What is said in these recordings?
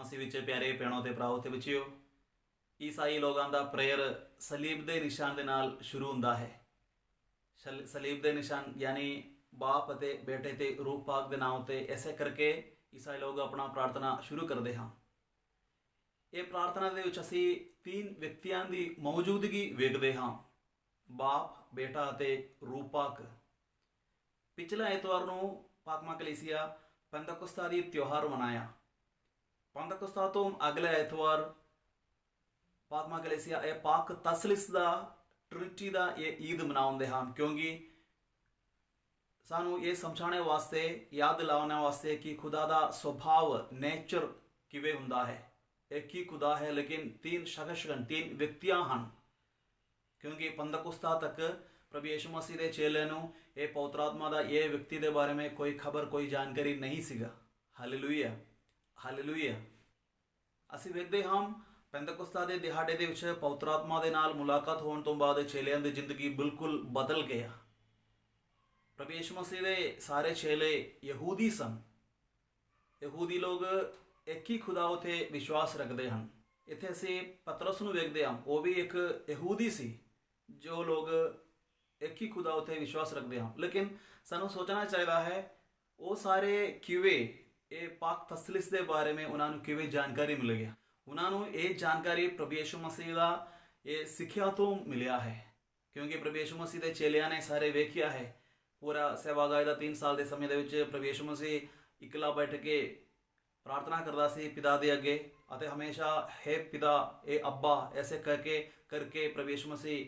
ਮਸੀਹ ਵਿੱਚ ਪਿਆਰੇ ਭੈਣੋ ਤੇ ਭਰਾਓ ਤੇ ਬੱਚਿਓ, ਈਸਾਈ ਲੋਕਾਂ ਦਾ ਪ੍ਰੇਅਰ ਸਲੀਬ ਦੇ ਨਿਸ਼ਾਨ ਦੇ ਨਾਲ ਸ਼ੁਰੂ ਹੁੰਦਾ ਹੈ। ਸਲੀਬ ਦੇ ਨਿਸ਼ਾਨ ਯਾਨੀ ਬਾਪ ਅਤੇ ਬੇਟੇ ਤੇ ਰੂਹ ਪਾਕ ਦੇ ਨਾਮ ਤੇ ਐਸੇ ਕਰਕੇ ਈਸਾਈ ਲੋਕ ਆਪਣਾ ਪ੍ਰਾਰਥਨਾ ਸ਼ੁਰੂ ਕਰਦੇ ਹਨ। ਇਹ ਪ੍ਰਾਰਥਨਾ ਦੇ ਵਿੱਚ ਅਸੀਂ ਤਿੰਨ ਵਿਅਕਤੀਆਂ ਦੀ ਮੌਜੂਦਗੀ ਵੇਖਦੇ ਹਾਂ, ਬਾਪ, ਬੇਟਾ ਅਤੇ ਰੂਹ ਪਾਕ। ਪਿਛਲੇ ਐਤਵਾਰ ਨੂੰ ਪਾਕਮਾ ਕਲੀਸਿਆ ਪੈਂਤੇਕੋਸਤਾ ਦੀ ਤਿਉਹਾਰ ਮਨਾਇਆ। ਪੈਂਤੇਕੋਸਤਾ ਤੋਂ ਅਗਲੇ ਐਤਵਾਰ ਪਾਕਮਾ ਕਲੀਸਿਆ ਇਹ ਪਾਕ ਤਸਲਿਸ ਦਾ ਟ੍ਰਿਨਿਟੀ ਦਾ ਇਹ ਈਦ ਮਨਾਉਂਦੇ ਹਨ, ਕਿਉਂਕਿ ਸਾਨੂੰ ਇਹ ਸਮਝਾਉਣ ਵਾਸਤੇ, ਯਾਦ ਦਿਲਾਉਣ ਵਾਸਤੇ ਕਿ ਖੁਦਾ ਦਾ ਸੁਭਾਅ, ਨੇਚਰ ਕਿਵੇਂ ਹੁੰਦਾ ਹੈ। ਇੱਕ ਹੀ ਖੁਦਾ ਹੈ ਲੇਕਿਨ ਤਿੰਨ ਸ਼ਖਸ ਹਨ, ਤਿੰਨ ਵਿਅਕਤੀਆਂ ਹਨ। ਕਿਉਂਕਿ ਪੈਂਤੇਕੋਸਤਾ ਤੱਕ ਪ੍ਰਭੂ ਯਿਸੂ ਮਸੀਹ ਦੇ ਚੇਲਿਆਂ ਨੂੰ ਇਹ ਪਵਿੱਤਰ ਆਤਮਾ ਦਾ ਇਹ ਵਿਅਕਤੀ ਦੇ ਬਾਰੇ ਵਿੱਚ ਕੋਈ ਖਬਰ, ਕੋਈ ਜਾਣਕਾਰੀ ਨਹੀਂ ਸੀਗਾ। Hallelujah, hallelujah. ਅਸੀਂ ਵੇਖਦੇ ਹਾਂ ਪੈਂਤੇਕੋਸਤਾ ਦੇ ਦਿਹਾੜੇ ਦੇ ਵਿੱਚ ਪਵਿੱਤਰ ਆਤਮਾ ਦੇ ਨਾਲ ਮੁਲਾਕਾਤ ਹੋਣ ਤੋਂ ਬਾਅਦ ਚੇਲਿਆਂ ਦੀ ਜ਼ਿੰਦਗੀ ਬਿਲਕੁਲ ਬਦਲ ਗਿਆ। ਪ੍ਰਭੂ ਯਿਸੂ ਮਸੀਹ ਦੇ ਸਾਰੇ ਚੇਲੇ ਯਹੂਦੀ ਸਨ। ਯਹੂਦੀ ਲੋਕ ਇੱਕ ਹੀ ਖੁਦਾ ਉਤੇ ਵਿਸ਼ਵਾਸ ਰੱਖਦੇ ਹਨ। ਇੱਥੇ ਅਸੀਂ ਪਤਰਸ ਨੂੰ ਵੇਖਦੇ ਹਾਂ, ਉਹ ਵੀ ਇੱਕ ਯਹੂਦੀ ਸੀ। ਜੋ ਲੋਕ ਇੱਕ ਹੀ ਖੁਦਾ ਉਤੇ ਵਿਸ਼ਵਾਸ ਰੱਖਦੇ ਹਨ, ਲੇਕਿਨ ਸਾਨੂੰ ਸੋਚਣਾ ਚਾਹੀਦਾ ਹੈ ਉਹ ਸਾਰੇ ਕਿਵੇਂ ਇਹ ਪਾਕ ਤਸਲਿਸ ਦੇ ਬਾਰੇ ਵਿੱਚ ਉਹਨਾਂ ਨੂੰ ਕਿਵੇਂ ਜਾਣਕਾਰੀ ਮਿਲ ਗਿਆ। ਉਹਨਾਂ ਨੂੰ ਇਹ ਜਾਣਕਾਰੀ ਪ੍ਰਭੂ ਯਿਸੂ ਮਸੀਹ ਦਾ ਇਹ ਸਿੱਖਿਆ ਤੋਂ ਮਿਲਿਆ ਹੈ, ਕਿਉਂਕਿ ਪ੍ਰਭੂ ਯਿਸੂ ਮਸੀਹ ਦੇ ਚੇਲਿਆਂ ਨੇ ਸਾਰੇ ਵੇਖਿਆ ਹੈ। ਪੂਰਾ ਸੇਵਾਗਾਈ ਦਾ 3 ਸਾਲ ਦੇ ਸਮੇਂ ਦੇ ਵਿੱਚ ਪ੍ਰਭੂ ਯਿਸੂ ਮਸੀਹ ਇਕੱਲਾ ਬੈਠ ਕੇ ਪ੍ਰਾਰਥਨਾ ਕਰਦਾ ਸੀ ਪਿਤਾ ਦੇ ਅੱਗੇ, ਅਤੇ ਹਮੇਸ਼ਾ ਹੈ ਪਿਤਾ, ਇਹ ਅੱਬਾ, ਐਸੇ ਕਰਕੇ ਪ੍ਰਭੂ ਯਿਸੂ ਮਸੀਹ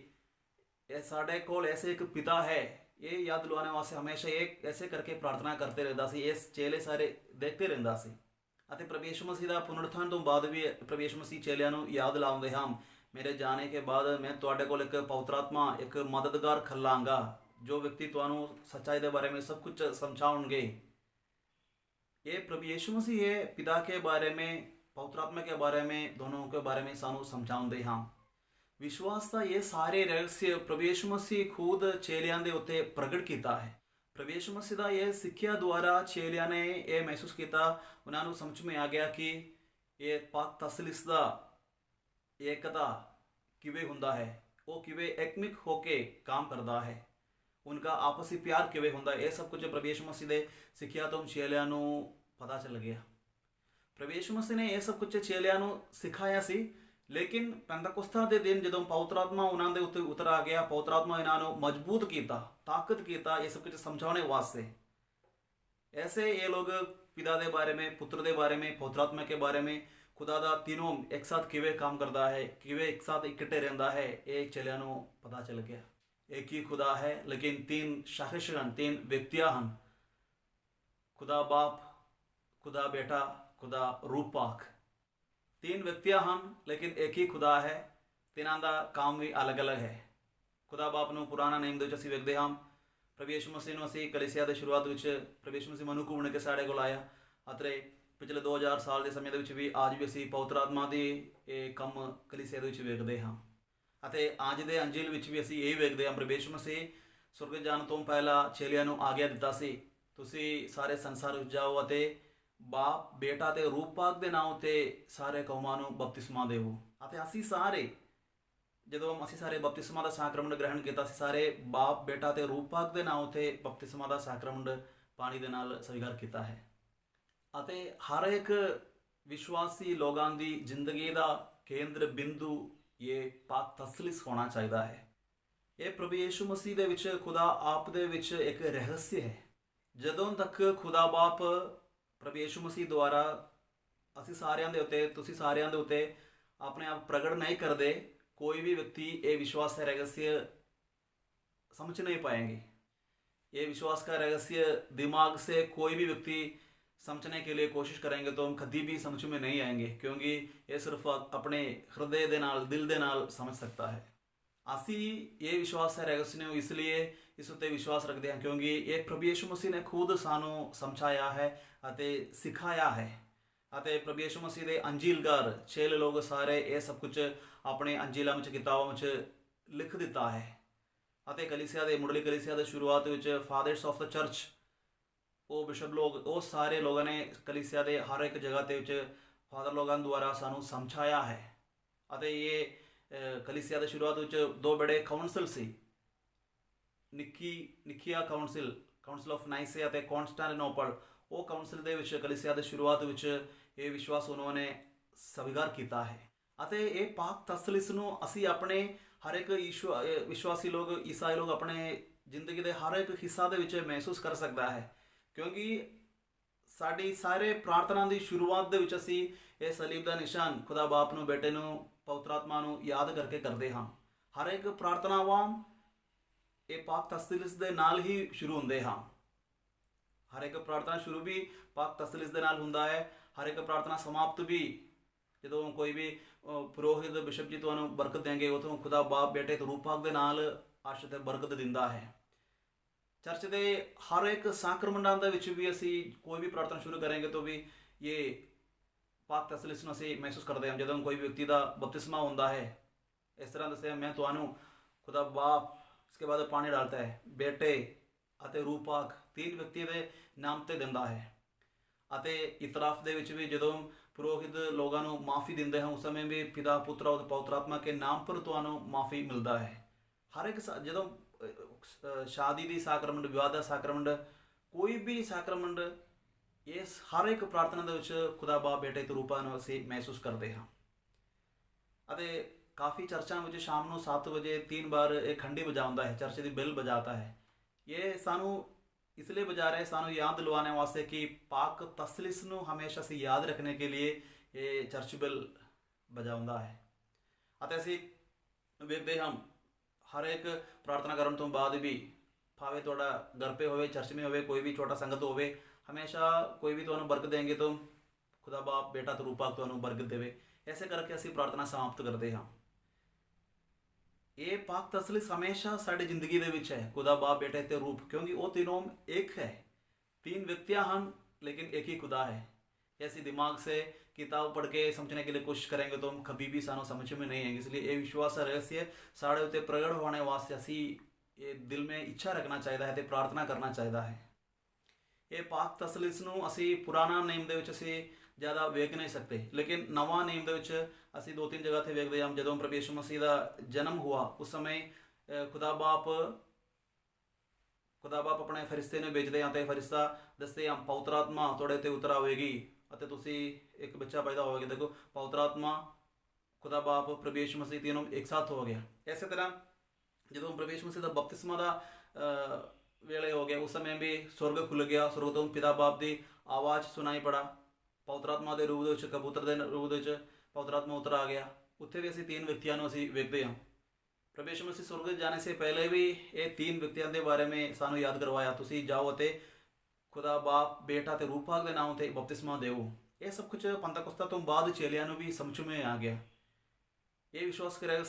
ਇਹ ਸਾਡੇ ਕੋਲ ਐਸੇ ਇੱਕ ਪਿਤਾ ਹੈ, ਇਹ ਯਾਦ ਦਿਲਾਉਣ ਵਾਸਤੇ ਹਮੇਸ਼ਾ ਇਹ ਐਸੇ ਕਰਕੇ ਪ੍ਰਾਰਥਨਾ ਕਰਦੇ ਰਹਿੰਦਾ ਸੀ। ਇਸ ਚੇਲੇ ਸਾਰੇ ਦੇਖਦੇ ਰਹਿੰਦਾ ਸੀ। ਅਤੇ ਪ੍ਰਭੂ ਯਿਸੂ ਮਸੀਹ ਦਾ ਪੁਨਰੁੱਥਾਨ ਤੋਂ ਬਾਅਦ ਵੀ ਪ੍ਰਭੂ ਯਿਸੂ ਮਸੀਹ ਚੇਲਿਆਂ ਨੂੰ ਯਾਦ ਦਿਲਾਉਂਦੇ ਹਨ, ਮੇਰੇ ਜਾਣੇ ਕੇ ਬਾਅਦ ਮੈਂ ਤੁਹਾਡੇ ਕੋਲ ਇੱਕ ਪਵਿੱਤਰ ਆਤਮਾ, ਇੱਕ ਮਦਦਗਾਰ ਖੱਲਾਂਗਾ, ਜੋ ਵਿਅਕਤੀ ਤੁਹਾਨੂੰ ਸੱਚਾਈ ਦੇ ਬਾਰੇ ਵਿੱਚ ਸਭ ਕੁਝ ਸਮਝਾਉਣਗੇ। ये प्रभु यीशु मसीह है पिता के बारे में, पवित्र आत्मा के बारे में, दोनों के बारे में सानू समझाਉਂਦੇ ਹਨ। विश्वास का ये सारे रहस्य प्रभु यीशु मसीह खुद चेलियां दे उत्ते प्रगट किया है। प्रभु यीशु मसीह का ये सिक्ख्या द्वारा चेलियां ने यह महसूस किया, उन्होंने समझ में आ गया कि ये पाक तसलिस का एकता किवें हुंदा है, वो किवें एकमिक होके काम करता है, उनका आपसी प्यार किवें हुंदा है। ये सब कुछ प्रभु यीशु मसीह दे सिक्ख्या तो चेलियां नूं पता चल गया। प्रभु यीशु मसीह ने यह सब कुछ चेलियां नूं सिखाया सी, लेकिन पैंतेकोस्ता दे दिन जदों पवित्र आत्मा उन्हां दे उत्ते उतर आ गया, पवित्र आत्मा इन्हां नूं मजबूत कीता, ताकत कीता ये सब कुछ समझाने वास्ते। ऐसे ये लोग पिता के बारे में, पुत्र के बारे में, पवित्र आत्मा के बारे में, खुदा दा तीनों एक साथ किवें काम करता है, किवें एक साथ इकट्ठे रहिंदा है, ये चेलियां नूं पता चल गया। एक ही खुदा है लेकिन तीन शख्स हैं, तीन व्यक्तियां हैं, खुदा बाप, खुदा बेटा, खुदा रूह पाक। तीन व्यक्तियां हैं लेकिन एक ही खुदा है, तिन्हां दा काम भी अलग अलग है। खुदा बाप नूं पुराना नेम दे विच असीं वेखदे हां। प्रभु यीशु मसीह नूं असीं कलीसिया दे शुरुआत विच प्रभु यीशु मसीह मनुक्ख बन के साडे कोल आया, ਅਤੇ पिछले 2000 साल के समय ਦੇ भी आज भी असीं पवित्र आत्मा दी ਇਹ ਕੰਮ ਕਲੀਸਿया ਦੇ ਵਿੱਚ ਵੇਖਦੇ ਹਾਂ। ਅਤੇ ਅੱਜ ਦੇ ਅੰਜੀਲ ਵਿੱਚ ਵੀ ਅਸੀਂ ਇਹ ਵੇਖਦੇ ਹਾਂ, ਪ੍ਰਭੂ ਯਿਸੂ ਮਸੀਹ ਸੁਰਗ ਜਾਣ ਤੋਂ ਪਹਿਲਾਂ ਚੇਲਿਆਂ ਨੂੰ ਆਗਿਆ ਦਿੱਤਾ ਸੀ, ਤੁਸੀਂ ਸਾਰੇ ਸੰਸਾਰ ਵਿੱਚ ਜਾਓ ਅਤੇ ਬਾਪ, ਬੇਟਾ ਤੇ ਰੂਹ ਪਾਕ ਦੇ ਨਾਮ ਤੇ ਸਾਰੇ ਕੌਮਾਂ ਨੂੰ ਬਪਤਿਸਮਾ ਦਿਓ। ਅਤੇ ਅਸੀਂ ਸਾਰੇ ਜਦੋਂ ਅਸੀਂ ਸਾਰੇ ਬਪਤਿਸਮਾ ਦਾ ਸਾਕਰਮੰਡ ਗ੍ਰਹਿਣ ਕੀਤਾ ਸੀ, ਸਾਰੇ ਬਾਪ, ਬੇਟਾ ਤੇ ਰੂਹ ਪਾਕ ਦੇ ਨਾਮ ਤੇ ਬਪਤਿਸਮਾ ਦਾ ਸਾਕਰਮੰਡ ਪਾਣੀ ਦੇ ਨਾਲ ਸਵੀਕਾਰ ਕੀਤਾ ਹੈ। ਅਤੇ ਹਰ ਇੱਕ ਵਿਸ਼ਵਾਸੀ ਲੋਕਾਂ ਦੀ ਜ਼ਿੰਦਗੀ ਦਾ ਕੇਂਦਰ ਬਿੰਦੂ ये पाक तसलिस होना चाहिए है। ये प्रभु यीशु मसीह दे विच खुदा आप दे विच एक रहस्य है। जदों तक खुदा बाप प्रभु यीशु मसीह द्वारा असी सारियां दे उत्ते, तुसी सारियां दे उत्ते अपने आप प्रगट नहीं करते, कोई भी व्यक्ति ये विश्वास का रहस्य समझ नहीं पाएंगे। ये विश्वास का रहस्य दिमाग से कोई भी व्यक्ति समझने के लिए कोशिश करेंगे तो हम कभी भी समझ में नहीं आएंगे, क्योंकि ये सिर्फ अपने हृदय दे नाल, दिल दे नाल समझ सकता है। असी ये विश्वास है रहस्य ने इसलिए इस उत्ते विश्वास रखते हैं क्योंकि ये प्रभु यीशु मसीह ने खुद सानू समझाया है अते सिखाया है। अते प्रभु यीशु मसीह दे अंजीलगार चेले लोग सारे ये सब कुछ अपने अंजीलों में, किताबों में लिख दिता है। अते कलीसिया दे मुढ़ली कलीसिया दे शुरुआत विच फादर्स ऑफ द चर्च, वो बिशप लोग, वो सारे लोगों ने कलीसिया दे हर एक जगह ते ਫਾਦਰ ਲੋਗਾਂ ਦੁਆਰਾ ਸਾਨੂੰ ਸਮਝਾਇਆ ਹੈ। ਅਤੇ ਇਹ ਕਲੀਸਿਆ ਦੀ ਸ਼ੁਰੂਆਤ ਵਿੱਚ ਦੋ ਬੜੇ ਕਾਉਂਸਲ ਸੀ, ਨਿਕੀਆ ਕਾਉਂਸਲ ਆਫ ਨਾਈਸੀਆ ਅਤੇ ਕੌਂਸਟੈਂਟੀਨੋਪਲ। ਉਹ ਕਾਉਂਸਲ ਦੇ ਵਿੱਚ ਕਲੀਸਿਆ ਦੀ ਸ਼ੁਰੂਆਤ ਵਿੱਚ ਇਹ ਵਿਸ਼ਵਾਸ ਉਹਨਾਂ ਨੇ ਸਵੀਕਾਰ ਕੀਤਾ ਹੈ। ਅਤੇ ਇਹ ਪਾਕ ਤਸਲੀਸ ਨੂੰ ਅਸੀਂ ਆਪਣੇ ਹਰ ਇੱਕ ਵਿਸ਼ਵਾਸੀ ਲੋਕ, ਈਸਾਈ ਲੋਕ ਆਪਣੇ ਜ਼ਿੰਦਗੀ ਦੇ ਹਰ ਇੱਕ ਹਿੱਸਾ ਦੇ ਵਿੱਚ ਮਹਿਸੂਸ ਕਰ ਸਕਦਾ ਹੈ, ਕਿਉਂਕਿ ਸਾਡੀ ਸਾਰੇ ਪ੍ਰਾਰਥਨਾ ਦੀ ਸ਼ੁਰੂਆਤ ਦੇ ਵਿੱਚ ਅਸੀਂ ਇਹ ਸਲੀਬ ਦਾ ਨਿਸ਼ਾਨ, ਖੁਦਾ ਬਾਪ ਨੂੰ, ਬੇਟੇ ਨੂੰ, ਪਵਿੱਤਰ ਆਤਮਾ ਨੂੰ ਯਾਦ ਕਰਕੇ ਕਰਦੇ ਹਾਂ। ਹਰ ਇੱਕ ਪ੍ਰਾਰਥਨਾਵਾਂ ਇਹ ਪਾਕ ਤਸਲੀਸ ਦੇ ਨਾਲ ਹੀ ਸ਼ੁਰੂ ਹੁੰਦੇ ਹਾਂ। ਹਰ ਇੱਕ ਪ੍ਰਾਰਥਨਾ ਸ਼ੁਰੂ ਵੀ ਪਾਕ ਤਸਲੀਸ ਦੇ ਨਾਲ ਹੁੰਦਾ ਹੈ। ਹਰ ਇੱਕ ਪ੍ਰਾਰਥਨਾ ਸਮਾਪਤ ਵੀ ਜਦੋਂ ਕੋਈ ਵੀ ਪੁਰੋਹਿਤ ਬਿਸ਼ਪ ਜੀ ਤੁਹਾਨੂੰ ਬਰਕਤ ਦੇਣਗੇ, ਉਹ ਤੋਂ ਖੁਦਾ ਬਾਪ, ਬੇਟੇ ਤੇ ਰੂਹ ਪਾਕ ਦੇ ਨਾਲ ਆਸ਼ੀਰਵਾਦ ਤੇ ਬਰਕਤ ਦਿੰਦਾ ਹੈ। ਚਰਚ ਦੇ ਹਰ ਇੱਕ ਸਾਕਰਮੈਂਟਾਂ ਦੇ ਵਿੱਚ ਵੀ ਅਸੀਂ ਕੋਈ ਵੀ ਪ੍ਰਾਰਥਨਾ ਸ਼ੁਰੂ ਕਰਾਂਗੇ ਤਾਂ ਵੀ ਇਹ ਪਾਕ ਤਸਲੀਸ ਨੂੰ ਅਸੀਂ ਮਹਿਸੂਸ ਕਰਦੇ ਹਾਂ। ਜਦੋਂ ਕੋਈ ਵਿਅਕਤੀ ਦਾ ਬਪਤਿਸਮਾ ਹੁੰਦਾ ਹੈ, ਇਸ ਤਰ੍ਹਾਂ ਦੱਸਿਆ, ਮੈਂ ਤੁਹਾਨੂੰ ਖੁਦਾ ਬਾਪ, ਇਸਕੇ ਬਾਅਦ ਪਾਣੀ ਡਾਲਤਾ ਹੈ, ਬੇਟੇ ਅਤੇ ਰੂਹ ਪਾਕ, ਤਿੰਨ ਵਿਅਕਤੀ ਦੇ ਨਾਮ ਤੇ ਦਿੰਦਾ ਹੈ। ਅਤੇ ਇਤਰਾਫ ਦੇ ਵਿੱਚ ਵੀ ਜਦੋਂ ਪੁਰੋਹਿਤ ਲੋਕਾਂ ਨੂੰ ਮਾਫੀ ਦਿੰਦੇ ਹਨ, ਉਸ ਸਮੇਂ ਵੀ ਪਿਤਾ, ਪੁੱਤਰ ਅਤੇ ਪਵਿੱਤਰ ਆਤਮਾ ਕੇ ਨਾਮ ਪਰ ਤੁਹਾਨੂੰ ਮਾਫੀ ਮਿਲਦਾ ਹੈ। ਹਰ ਇੱਕ ਜਦੋਂ ਸ਼ਾਦੀ ਦੀ ਸਾਕਰਮੈਂਟ, ਵਿਆਹ ਦਾ ਸਾਕਰਮੈਂਟ, ਕੋਈ ਵੀ ਸਾਕਰਮੈਂਟ, ਇਸ ਹਰ ਇੱਕ ਪ੍ਰਾਰਥਨਾ ਦੇ ਵਿੱਚ ਖੁਦਾ ਬਾਪ, ਬੇਟੇ ਤੇ ਰੂਹ ਪਾਕ ਨੂੰ ਅਸੀਂ ਮਹਿਸੂਸ ਕਰਦੇ ਹਾਂ। ਅਤੇ ਕਾਫੀ ਚਰਚਾਂ ਵਿੱਚ ਸ਼ਾਮ ਨੂੰ 7 ਵਜੇ 3 ਵਾਰ ਇਹ ਖੰਡੀ ਵਜਾ ਹੁੰਦਾ ਹੈ, ਚਰਚ ਦੀ ਬੈਲ ਬਜਾਤਾ ਹੈ। ਇਹ ਸਾਨੂੰ ਇਸ ਲਈ ਬजा रहे, ਸਾਨੂੰ याद दिलवाने वास्ते कि पाक तसलीस ਨੂੰ ਹਮੇਸ਼ਾ ਅਸੀਂ ਯਾਦ ਰੱਖਣੇ ਕੇ लिए ਇਹ ਚਰਚ ਬੈਲ ਬਜਾਉਂਦਾ ਹੈ। ਅਤੇ ਅਸੀਂ ਵੇਖਦੇ ਹਾਂ ਹਰ ਇੱਕ ਪ੍ਰਾਰਥਨਾ ਕਰਨ ਤੋਂ ਬਾਅਦ ਵੀ, ਭਾਵੇਂ ਤੁਹਾਡਾ ਘਰ पे ਹੋਵੇ, ਚਰਚ में ਹੋਵੇ, ਕੋਈ ਵੀ ਛੋਟਾ ਸੰਗਤ ਹੋਵੇ, ਹਮੇਸ਼ਾ ਕੋਈ ਵੀ ਤੁਹਾਨੂੰ ਬਰਕਤ ਦੇਣਗੇ ਤਾਂ ਖੁਦਾ ਬਾਪ, ਬੇਟਾ ਤੇ ਰੂਹ ਪਾਕ ਤੁਹਾਨੂੰ ਬਰਕਤ ਦੇਵੇ। ਐਸੇ ਕਰਕੇ ਅਸੀਂ ਪ੍ਰਾਰਥਨਾ ਸਮਾਪਤ ਕਰਦੇ ਹਾਂ। ਇਹ ਪਾਕ ਤਸਲੀਸ ਹਮੇਸ਼ਾ ਸਾਡੀ ਜ਼ਿੰਦਗੀ ਦੇ ਵਿੱਚ ਹੈ, ਖੁਦਾ ਬਾਪ, ਬੇਟੇ ਤੇ ਰੂਹ, ਕਿਉਂਕਿ ਉਹ तीनों एक है। 3 व्यक्तियां हम लेकिन एक ही खुदा है। ऐसी दिमाग से किताब पढ़ के समझने के लिए कोशिश करेंगे तो हम कभी भी सानू समझ में नहीं आएंगे। इसलिए ये विश्वास रहस्य साढ़े उत्ते प्रगट होने वास्ते असी ये दिल में इच्छा रखना चाहिए है, प्रार्थना करना चाहिए है। ये पाक तसलीस ਨੂੰ ਅਸੀਂ ਪੁਰਾਣਾ ਨੇਮ ਦੇ ਵਿੱਚ ਅਸੀਂ ਜ਼ਿਆਦਾ ਵੇਖ ਨਹੀਂ ਸਕਦੇ, ਲੇਕਿਨ ਨਵਾਂ ਨੇਮ ਦੇ ਵਿੱਚ ਅਸੀਂ 2-3 ਜਗ੍ਹਾ ਤੇ ਵੇਖਦੇ ਹਾਂ। ਜਦੋਂ ਪ੍ਰਭੂ ਯਿਸੂ ਮਸੀਹ ਦਾ ਜਨਮ हुआ ਉਸ ਸਮੇਂ ਖੁਦਾ ਬਾਪ ਆਪਣੇ ਫਰਿਸ਼ਤੇ ਨੂੰ ਭੇਜਦੇ ਹਨ ਤੇ ਫਰਿਸ਼ਤਾ ਦੱਸਦੇ ਹਨ, ਪਵਿੱਤਰ ਆਤਮਾ ਤੁਹਾਡੇ ਤੇ ਉਤਰ ਆਵੇਗੀ ਅਤੇ ਤੁਸੀਂ ਇੱਕ ਬੱਚਾ ਪੈਦਾ ਹੋਵੇਗਾ। ਦੇਖੋ, ਪਵਿੱਤਰ ਆਤਮਾ, ਖੁਦਾ ਬਾਪ, ਪ੍ਰਭੂ ਯਿਸੂ ਮਸੀਹ तीनों एक साथ हो गया। ਇਸੇ ਤਰ੍ਹਾਂ ਜਦੋਂ ਪ੍ਰਭੂ ਯਿਸੂ ਮਸੀਹ ਦਾ ਬਪਤਿਸਮਾ ਦਾ ਵੇਲੇ ਹੋ ਗਿਆ, ਉਸ ਸਮੇਂ ਵੀ ਸੁਰਗ ਖੁੱਲ ਗਿਆ, ਸੁਰਗ ਤੋਂ ਪਿਤਾ ਬਾਪ ਦੀ ਆਵਾਜ਼ ਸੁਣਾਈ ਪੜਾ, ਪਵਿੱਤਰ ਆਤਮਾ ਦੇ ਰੂਪ ਦੇ ਵਿੱਚ, ਕਬੂਤਰ ਦੇ ਰੂਪ ਦੇ ਵਿੱਚ ਪਵਿੱਤਰ ਆਤਮਾ ਉਤਰ ਆ ਗਿਆ। ਉੱਥੇ ਵੀ ਅਸੀਂ 3 ਵਿਅਕਤੀਆਂ ਨੂੰ ਅਸੀਂ ਵੇਖਦੇ ਹਾਂ। ਪ੍ਰਭੂ ਯਿਸੂ ਮਸੀਹ ਸੁਰਗ ਜਾਣੇ ਸੇ ਪਹਿਲੇ ਵੀ ਇਹ 3 ਵਿਅਕਤੀਆਂ ਦੇ ਬਾਰੇ में ਸਾਨੂੰ ਯਾਦ ਕਰਵਾਇਆ, ਤੁਸੀਂ ਜਾਓ ਅਤੇ ਖੁਦਾ ਬਾਪ, ਬੇਟਾ ਤੇ ਰੂਹ ਪਾਕ ਦੇ ਨਾਮ ਤੇ ਬਪਤਿਸਮਾ ਦਿਓ। ਇਹ ਸਭ ਕੁਝ ਪੰਤੇਕੁਸਤਾ ਤੋਂ ਬਾਅਦ ਚੇਲਿਆਂ ਨੂੰ ਵੀ ਸਮਝ में ਆ ਗਿਆ। ਇਹ ਵਿਸ਼ਵਾਸ ਕਰ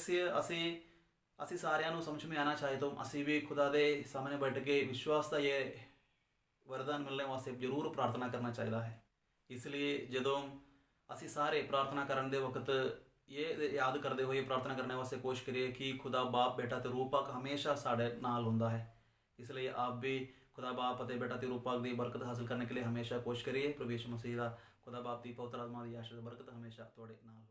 ਅਸੀਂ ਸਾਰਿਆਂ ਨੂੰ ਸਮਝ में आना चाहिए तो ਅਸੀਂ ਵੀ ਖੁਦਾ ਦੇ ਸਾਹਮਣੇ ਬੈਠ ਕੇ ਵਿਸ਼ਵਾਸ ਦਾ ਇਹ ਵਰਦਾਨ ਮਿਲਣੇ ਵਾਸਤੇ ਜ਼ਰੂਰ ਪ੍ਰਾਰਥਨਾ ਕਰਨਾ ਚਾਹੀਦਾ ਹੈ। ਇਸ ਲਈ ਜਦੋਂ ਅਸੀਂ ਸਾਰੇ ਪ੍ਰਾਰਥਨਾ ਕਰਨ ਦੇ ਵਕਤ ਇਹ ਯਾਦ ਕਰਦੇ ਹੋਏ ਪ੍ਰਾਰਥਨਾ करने वास्ते कोशिश करिए कि खुदा बाप, बेटा ते रूह पाक हमेशा साढ़े नाल हुंदा है। इसलिए आप भी खुदा बाप ਅਤੇ बेटा ते रूह पाक ਦੀ ਬਰਕਤ ਹਾਸਲ करने के लिए हमेशा कोशिश करिए। प्रभु यीशु मसीह ਦਾ, खुदा बाप ਦੀ, पवित्र आत्मा ਦੀ आशीर्वाद बरकत हमेशा ਤੁਹਾਡੇ ਨਾਲ